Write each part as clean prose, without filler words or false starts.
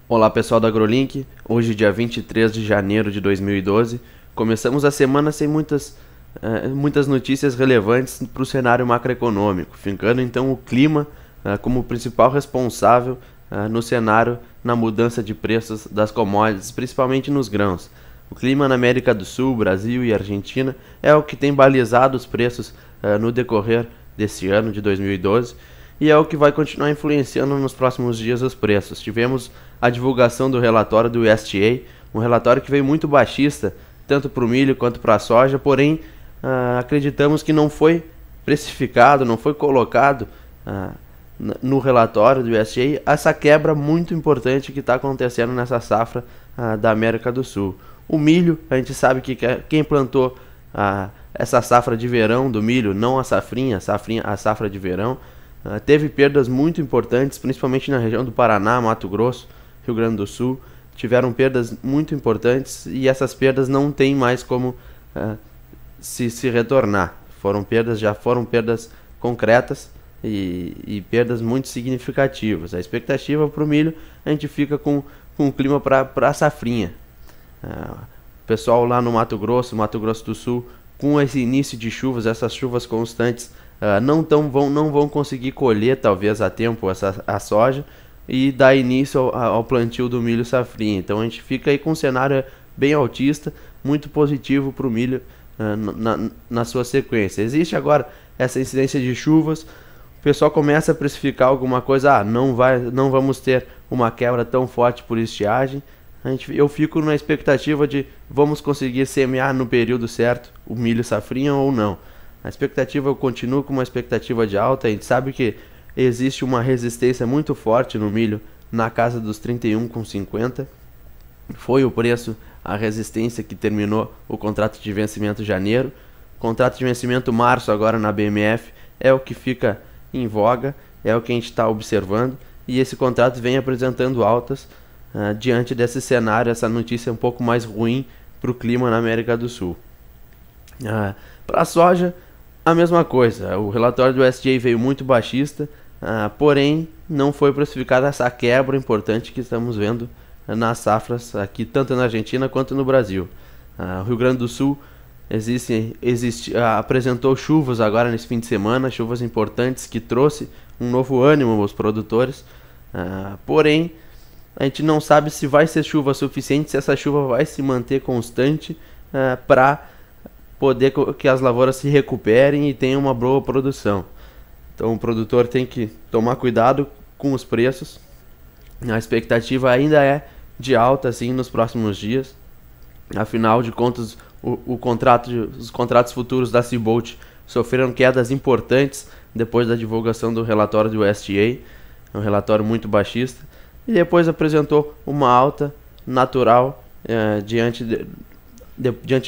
Olá pessoal da AgroLink, hoje dia 23 de janeiro de 2012, começamos a semana sem muitas notícias relevantes para o cenário macroeconômico, ficando então o clima como principal responsável no cenário na mudança de preços das commodities, principalmente nos grãos. O clima na América do Sul, Brasil e Argentina é o que tem balizado os preços no decorrer desse ano de 2012 e é o que vai continuar influenciando nos próximos dias os preços. Tivemos a divulgação do relatório do USDA, um relatório que veio muito baixista, tanto para o milho quanto para a soja, porém acreditamos que não foi precificado, não foi colocado no relatório do USDA essa quebra muito importante que está acontecendo nessa safra da América do Sul. O milho, a gente sabe que quem plantou essa safra de verão do milho, não a safrinha, a safra de verão, teve perdas muito importantes, principalmente na região do Paraná, Mato Grosso, Rio Grande do Sul. Tiveram perdas muito importantes e essas perdas não tem mais como se retornar. Já foram perdas concretas e perdas muito significativas. A expectativa para o milho, a gente fica com o clima para a safrinha. O pessoal lá no Mato Grosso do Sul, com esse início de chuvas, essas chuvas constantes, não vão conseguir colher talvez a tempo a soja e dar início ao plantio do milho safrinha. Então a gente fica aí com um cenário bem altista, muito positivo para o milho na sua sequência. Existe agora essa incidência de chuvas, o pessoal começa a precificar alguma coisa, não vamos ter uma quebra tão forte por estiagem. Eu fico na expectativa de vamos conseguir semear no período certo o milho safrinha ou não. A expectativa, eu continuo com uma expectativa de alta. A gente sabe que existe uma resistência muito forte no milho na casa dos 31,50. Foi o preço, a resistência que terminou o contrato de vencimento janeiro. Contrato de vencimento março agora na BMF é o que fica em voga, é o que a gente está observando. E esse contrato vem apresentando altas diante desse cenário, essa notícia um pouco mais ruim para o clima na América do Sul. Para a soja, a mesma coisa. O relatório do USDA veio muito baixista, porém não foi precificada essa quebra importante que estamos vendo nas safras aqui, tanto na Argentina quanto no Brasil. O Rio Grande do Sul apresentou chuvas agora nesse fim de semana, chuvas importantes que trouxe um novo ânimo aos produtores, porém a gente não sabe se vai ser chuva suficiente, se essa chuva vai se manter constante para poder que as lavouras se recuperem e tenham uma boa produção. Então o produtor tem que tomar cuidado com os preços. A expectativa ainda é de alta assim nos próximos dias. Afinal de contas, os contratos futuros da Cbolt sofreram quedas importantes depois da divulgação do relatório do USDA, um relatório muito baixista, e depois apresentou uma alta natural diante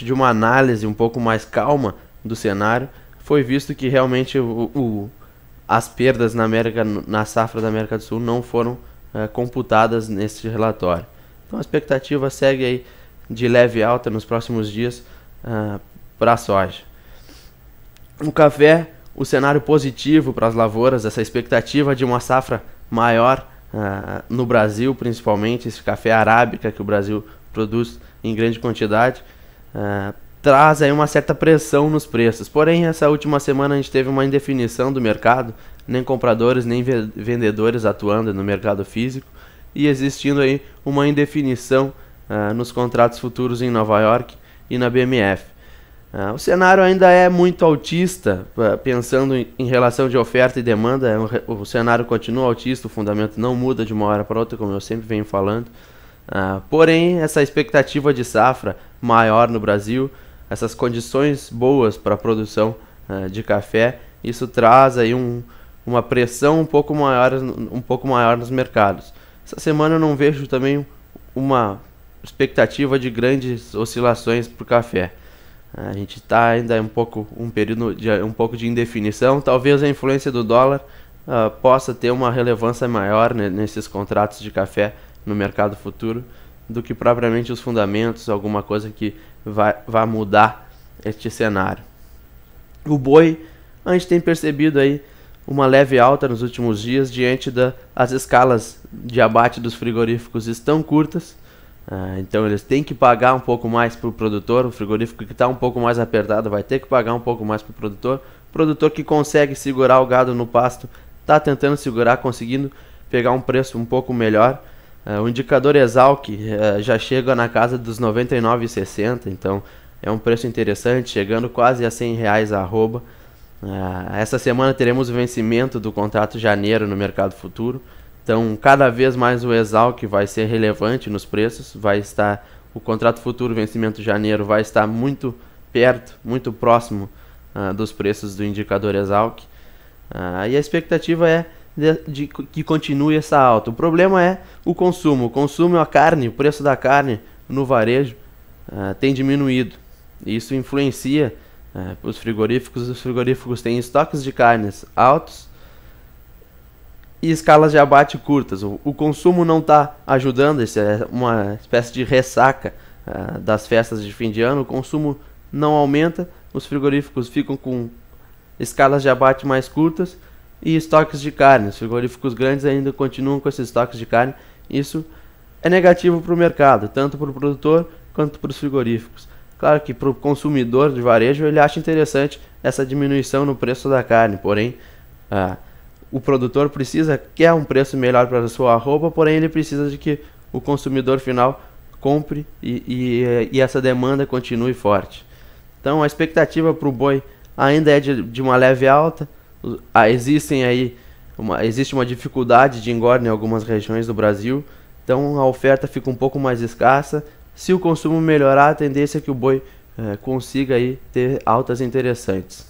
de uma análise um pouco mais calma do cenário. Foi visto que realmente as perdas na safra da América do Sul não foram computadas nesse relatório. Então a expectativa segue aí de leve alta nos próximos dias para a soja. No café, o cenário positivo para as lavouras, essa expectativa de uma safra maior no Brasil, principalmente esse café arábica que o Brasil produz em grande quantidade, traz aí uma certa pressão nos preços. Porém, essa última semana a gente teve uma indefinição do mercado, nem compradores nem vendedores atuando no mercado físico, e existindo aí uma indefinição nos contratos futuros em Nova York e na BMF. O cenário ainda é muito altista, pensando em relação de oferta e demanda. O cenário continua altista, o fundamento não muda de uma hora para outra, como eu sempre venho falando. Porém, essa expectativa de safra maior no Brasil, essas condições boas para a produção de café, isso traz aí uma pressão um pouco maior nos mercados. Essa semana eu não vejo também uma expectativa de grandes oscilações para o café. A gente está ainda um período de um pouco de indefinição. Talvez a influência do dólar possa ter uma relevância maior nesses contratos de café no mercado futuro do que propriamente os fundamentos, alguma coisa que vai mudar este cenário. O boi, a gente tem percebido aí uma leve alta nos últimos dias diante das escalas de abate dos frigoríficos estão curtas. Então eles têm que pagar um pouco mais para o produtor. O frigorífico que está um pouco mais apertado vai ter que pagar um pouco mais para o produtor. O produtor que consegue segurar o gado no pasto está tentando segurar, conseguindo pegar um preço um pouco melhor. O indicador Exalc já chega na casa dos R$ 99,60, então é um preço interessante, chegando quase a R$100 a arroba. Essa semana teremos o vencimento do contrato janeiro no mercado futuro. Então, cada vez mais o Exalc vai ser relevante nos preços. O contrato futuro vencimento janeiro vai estar muito perto, muito próximo dos preços do indicador Exalc. E a expectativa é de que continue essa alta. O problema é o consumo. O consumo, a carne, o preço da carne no varejo tem diminuído. Isso influencia os frigoríficos. Os frigoríficos têm estoques de carnes altos e escalas de abate curtas. O consumo não está ajudando, isso é uma espécie de ressaca das festas de fim de ano. O consumo não aumenta, os frigoríficos ficam com escalas de abate mais curtas e estoques de carne. Os frigoríficos grandes ainda continuam com esses estoques de carne. Isso é negativo para o mercado, tanto para o produtor quanto para os frigoríficos. Claro que para o consumidor de varejo ele acha interessante essa diminuição no preço da carne, porém o produtor quer um preço melhor para a sua arroba, porém ele precisa de que o consumidor final compre e essa demanda continue forte. Então a expectativa para o boi ainda é de uma leve alta. Existe uma dificuldade de engorda em algumas regiões do Brasil, então a oferta fica um pouco mais escassa. Se o consumo melhorar, a tendência é que o boi consiga aí ter altas interessantes.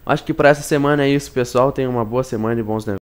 Acho que para essa semana é isso, pessoal. Tenham uma boa semana e bons negócios.